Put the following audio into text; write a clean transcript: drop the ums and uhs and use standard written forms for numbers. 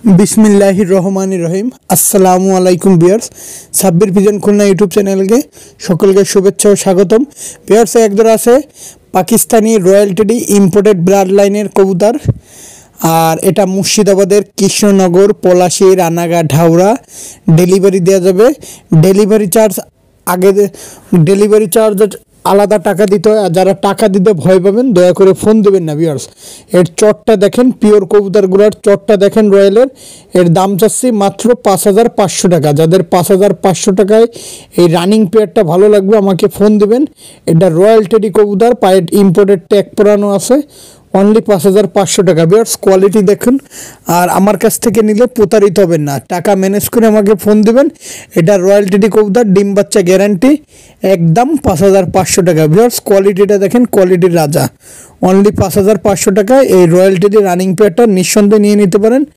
বিসমিল্লাহির রহমানির রহিম। আসসালামু আলাইকুম viewers, Sabbir pigeon Khulna YouTube চ্যানেলকে সকলকে শুভেচ্ছা ও স্বাগতম। ভিউয়ার্স, একদর আছে Pakistani royal teddy imported blood লাইনের কবুতর, আর এটা মুর্শিদাবাদের কৃষ্ণনগর, পলাশী, রানাঘাট, ঢাউরা ডেলিভারি দেওয়া যাবে। ডেলিভারি চার্জ ডেলিভারি চার্জ আলাদা টাকা দিতে হয়, আর যারা টাকা দিতে ভয় পাবেন দয়া করে ফোন দেবেন না। ভিউয়ার্স, এর চটটা দেখেন, পিওর কবুতরগুলোর চটটা দেখেন রয়্যালের। এর দাম চাচ্ছি মাত্র 5,500 টাকা। যাদের 5,500 টাকায় এই রানিং পেয়ারটা ভালো লাগবে আমাকে ফোন দেবেন। এটা রয়্যাল টেডি কবুতর, পায়ে ইম্পোর্টেড ট্যাগ পরানো আছে, অনলি 5,500 টাকা। ভিউয়ার্স, কোয়ালিটি দেখুন, আর আমার কাছ থেকে নিলে প্রতারিত হবেন না। টাকা ম্যানেজ করে আমাকে ফোন দেবেন। এটা রয়্যাল টেডি কবুতর, ডিম বাচ্চা গ্যারান্টি, একদম 5,500 টাকা। ভিউয়ার্স, কোয়ালিটিটা দেখেন, কোয়ালিটির রাজা। অনলি 5,500 টাকায় এই রয়্যাল টেডি রানিং পেয়ারটা নিঃসন্দেহে নিয়ে নিতে পারেন।